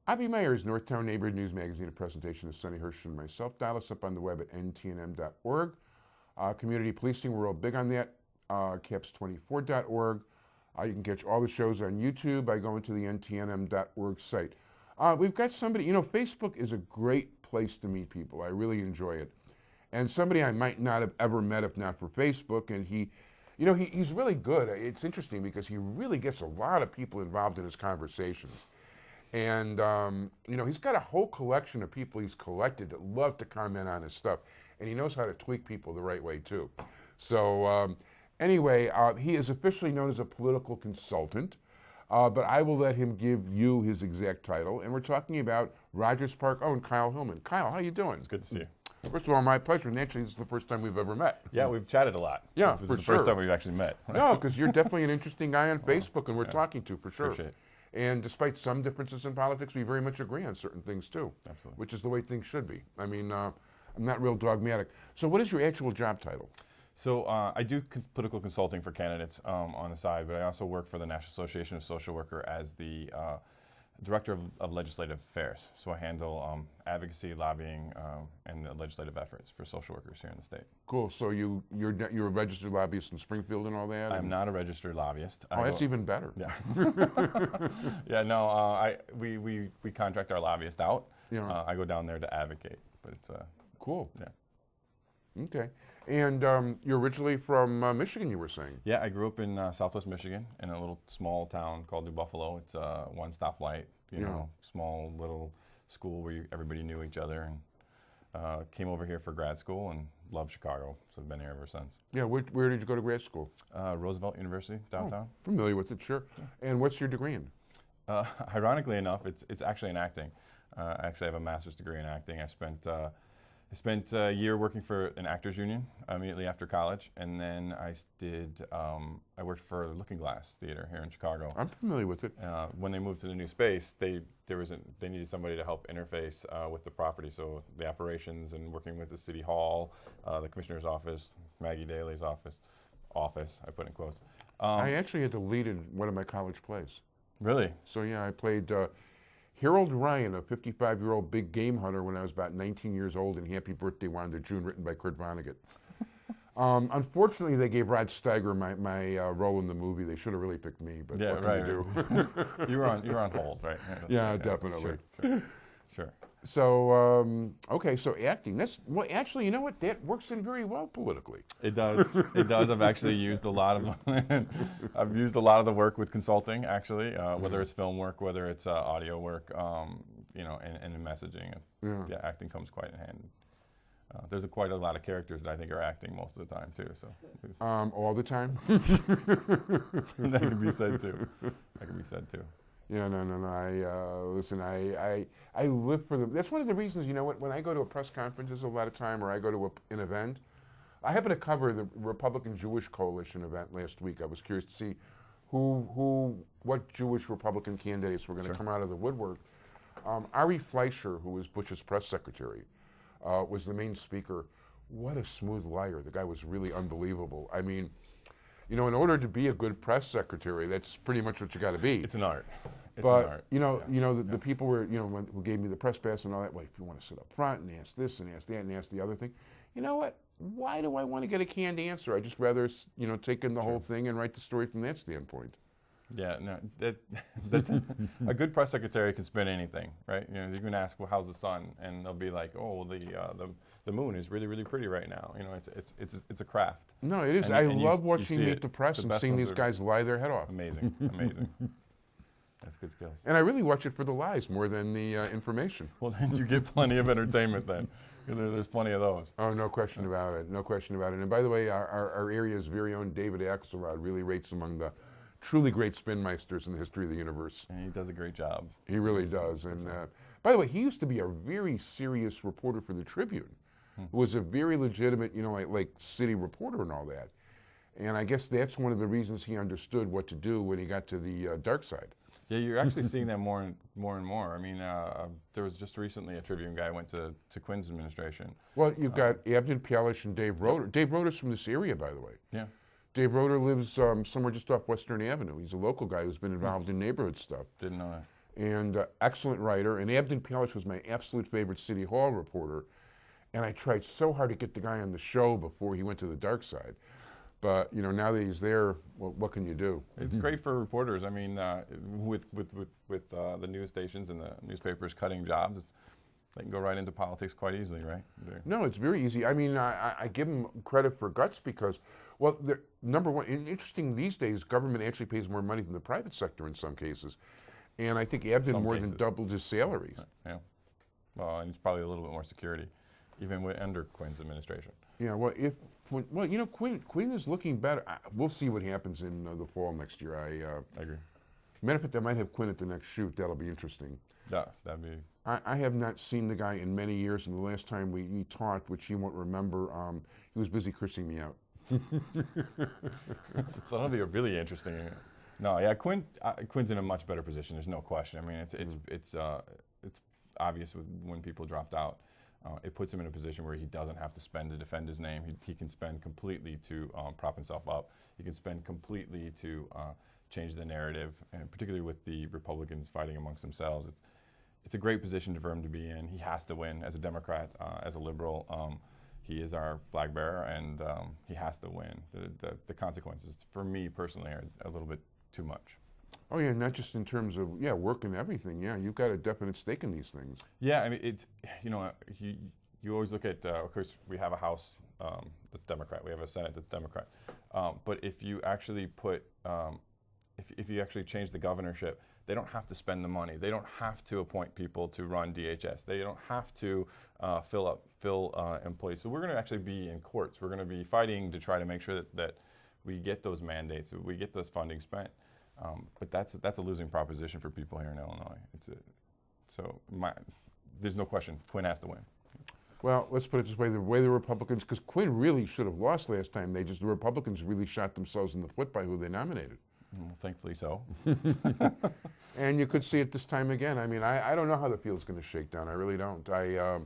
Abby Meyer's Northtown Neighborhood News Magazine, a presentation of Sonny Hirsch and myself. Dial us up on the web at ntnm.org. Community policing, we're all big on that. caps24.org. You can catch all the shows on YouTube by going to the ntnm.org site. We've got somebody, Facebook is a great place to meet people. I really enjoy it. And somebody I might not have ever met if not for Facebook, and he's really good. It's interesting because he really gets a lot of people involved in his conversations. And, he's got a whole collection of people he's collected that love to comment on his stuff. And he knows how to tweak people the right way, too. So, anyway, he is officially known as a political consultant. But I will let him give you his exact title. And we're talking about Rogers Park. Oh, and Kyle Hillman. Kyle, how you doing? It's good to see you. First of all, my pleasure. And actually, this is the first time we've ever met. Yeah, we've chatted a lot. Yeah, this for is the sure. first time we've actually met. No, because you're definitely an interesting guy on Facebook, and we're talking to, for sure. Appreciate it. And despite some differences in politics, we very much agree on certain things, too. Absolutely. Which is the way things should be. I mean, I'm not real dogmatic. So what is your actual job title? So I do political consulting for candidates on the side, but I also work for the National Association of Social Workers as the Director of Legislative Affairs. So I handle advocacy, lobbying, and the legislative efforts for social workers here in the state. Cool. So you're a registered lobbyist in Springfield and all that? I'm not a registered lobbyist. Oh, that's even better. Yeah. Yeah. No. We contract our lobbyist out. Yeah. I go down there to advocate, but it's cool. Yeah. Okay. And you're originally from Michigan, you were saying? Yeah, I grew up in Southwest Michigan in a little small town called New Buffalo. It's a one-stop light, small little school where everybody knew each other, and came over here for grad school and loved Chicago, so I've been here ever since. Yeah, where did you go to grad school? Roosevelt University, downtown. Oh, familiar with it, sure. Yeah. And what's your degree in? Ironically enough, it's actually in acting. I actually have a master's degree in acting. I spent a year working for an actors union immediately after college, and then I worked for Looking Glass Theater here in Chicago. I'm familiar with it. When they moved to the new space, they needed somebody to help interface with the property, so the operations and working with the city hall, the commissioner's office, Maggie Daly's office, I put in quotes. I actually had to lead in one of my college plays. Really? So yeah, I played Harold Ryan, a 55-year-old big game hunter when I was about 19 years old in Happy Birthday, Wanda June, written by Kurt Vonnegut. Unfortunately, they gave Rod Steiger my role in the movie. They should have really picked me, but yeah, what can you do? you were on hold, right? Yeah, definitely. Sure. So, okay, so acting. Actually, you know what? That works in very well politically. It does. It does. I've actually used a lot of the work with consulting, actually, whether it's film work, whether it's audio work, and in messaging. Yeah, acting comes quite in hand. There's quite a lot of characters that I think are acting most of the time, too. So. All the time? That can be said, too. Yeah, no. Listen, I live for them. That's one of the reasons, when I go to a press conferences a lot of time, or I go to an event, I happen to cover the Republican Jewish Coalition event last week. I was curious to see what Jewish Republican candidates were going to come out of the woodwork. Ari Fleischer, who was Bush's press secretary, was the main speaker. What a smooth liar. The guy was really unbelievable. I mean, in order to be a good press secretary, that's pretty much what you got to be. It's an art. But the people were, who gave me the press pass and all that. Well, if you want to sit up front and ask this and ask that and ask the other thing, you know what? Why do I want to get a canned answer? I just rather, take in the whole thing and write the story from that standpoint. Yeah, no, a good press secretary can spin anything, right? You can ask, well, how's the sun? And they'll be like, oh, the moon is really, really pretty right now. It's a craft. No, it is. I love watching Meet the Press and seeing these guys lie their head off. Amazing. That's good skills. And I really watch it for the lies more than the information. Well, then you get plenty of entertainment then. There's plenty of those. Oh, no question about it. No question about it. And by the way, our area's very own David Axelrod really rates among the truly great spin meisters in the history of the universe. And he does a great job. He really does. And by the way, he used to be a very serious reporter for the Tribune. Who was a very legitimate, like city reporter and all that. And I guess that's one of the reasons he understood what to do when he got to the dark side. Yeah, you're actually seeing that more and more. I mean, there was just recently a Tribune guy went to Quinn's administration. Well, you've got Abden Pialish and Dave Roeder. Dave Roeder's from this area, by the way. Yeah. Dave Roeder lives somewhere just off Western Avenue. He's a local guy who's been involved in neighborhood stuff. Didn't know that. and excellent writer. And Abden Pialish was my absolute favorite City Hall reporter. And I tried so hard to get the guy on the show before he went to the dark side. But now that he's there, what can you do? It's great for reporters. I mean, with the news stations and the newspapers cutting jobs, they can go right into politics quite easily, right? No, it's very easy. I mean, I give them credit for guts because, well, number one, interesting these days, government actually pays more money than the private sector in some cases. And I think Abden more than doubled his salaries. Yeah. Well, and it's probably a little bit more security, even under Quinn's administration. Yeah, well, Quinn is looking better. We'll see what happens in the fall next year. I agree. Matter of fact, I might have Quinn at the next shoot. That'll be interesting. Yeah, that'd be. I have not seen the guy in many years, and the last time we talked, which he won't remember, he was busy cursing me out. So that'll be really interesting. No, yeah, Quinn's in a much better position. There's no question. I mean, it's obvious when people dropped out. It puts him in a position where he doesn't have to spend to defend his name. He can spend completely to prop himself up. He can spend completely to change the narrative, and particularly with the Republicans fighting amongst themselves. It's a great position for him to be in. He has to win as a Democrat, as a liberal. He is our flag bearer, and he has to win. The consequences, for me personally, are a little bit too much. Oh yeah, not just in terms of work and everything. Yeah, you've got a definite stake in these things. Yeah, I mean it's you always look at of course we have a House that's Democrat, we have a Senate that's Democrat, but if you actually put if you actually change the governorship, they don't have to spend the money. They don't have to appoint people to run DHS. They don't have to fill employees. So we're going to actually be in courts. We're going to be fighting to try to make sure that we get those mandates, we get those funding spent. But that's a losing proposition for people here in Illinois. There's no question, Quinn has to win. Well, let's put it this way: the way the Republicans, because Quinn really should have lost last time. The Republicans really shot themselves in the foot by who they nominated. Well, thankfully so. And you could see it this time again. I mean, I don't know how the field's going to shake down. I really don't. I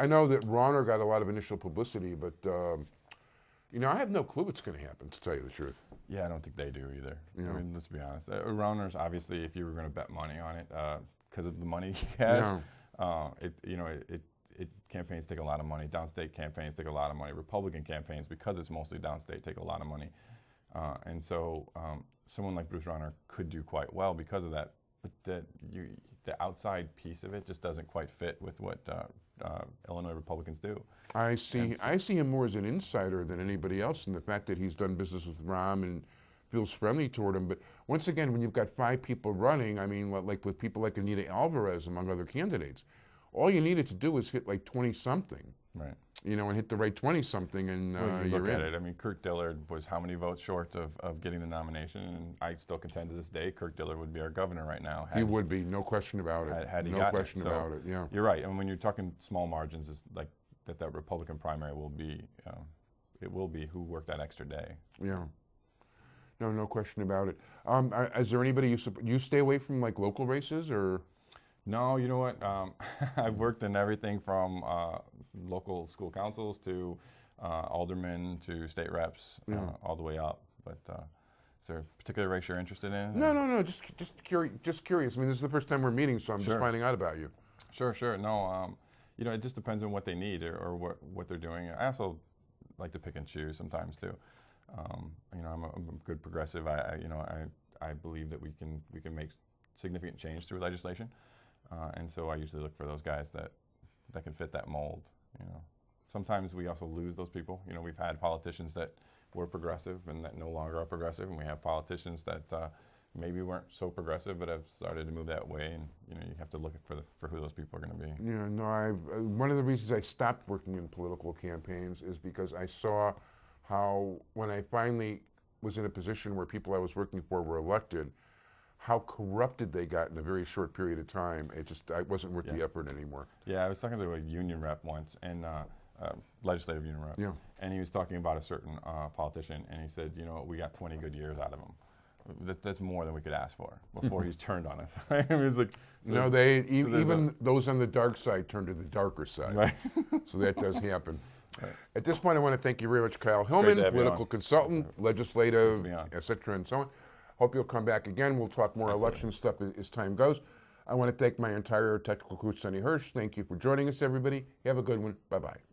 know that Rauner got a lot of initial publicity, but I have no clue what's going to happen, to tell you the truth. Yeah, I don't think they do either. Yeah. I mean, let's be honest. Rauner's obviously, if you were going to bet money on it, because of the money he has, campaigns take a lot of money. Downstate campaigns take a lot of money. Republican campaigns, because it's mostly downstate, take a lot of money. And so someone like Bruce Rauner could do quite well because of that. But the outside piece of it just doesn't quite fit with what Illinois Republicans do. I see him more as an insider than anybody else, in the fact that he's done business with Rahm and feels friendly toward him. But once again, when you've got 5 people running, I mean, like with people like Anita Alvarez, among other candidates, all you needed to do was hit like 20-something. Right. And hit the right 20-something, and you you're look at in. it. I mean, Kirk Dillard was how many votes short of getting the nomination? And I still contend to this day, Kirk Dillard would be our governor right now. He would be, no question about it. Had he no gotten question it. So about it. Yeah. You're right. I mean, when you're talking small margins, it's like that Republican primary will be. It will be who worked that extra day. Yeah. No question about it. Is there anybody you stay away from, like local races, or? No, you know what? I've worked in everything from local school councils to aldermen to state reps, all the way up. But is there a particular race you're interested in? No. Just curious. I mean, this is the first time we're meeting, so I'm just finding out about you. Sure. No, it just depends on what they need or what they're doing. I also like to pick and choose sometimes too. I'm a good progressive. I believe that we can make significant change through legislation. And so I usually look for those guys that can fit that mold. Sometimes we also lose those people. We've had politicians that were progressive and that no longer are progressive, and we have politicians that maybe weren't so progressive but have started to move that way. And you have to look for who those people are going to be. Yeah, no. One of the reasons I stopped working in political campaigns is because I saw how, when I finally was in a position where people I was working for were elected, how corrupted they got in a very short period of time. I wasn't worth the effort anymore. Yeah, I was talking to a union rep once, and legislative union rep. Yeah. And he was talking about a certain politician, and he said, we got 20 good years out of him. That's more than we could ask for before he's turned on us. I mean, it's like, even those on the dark side turn to the darker side. Right. So that does happen. Right. At this point, I want to thank you very much, Kyle Hillman, political consultant, legislative, et cetera, and so on. Hope you'll come back again. We'll talk more election stuff as time goes. I want to thank my entire technical crew, Sonny Hirsch. Thank you for joining us, everybody. Have a good one. Bye-bye.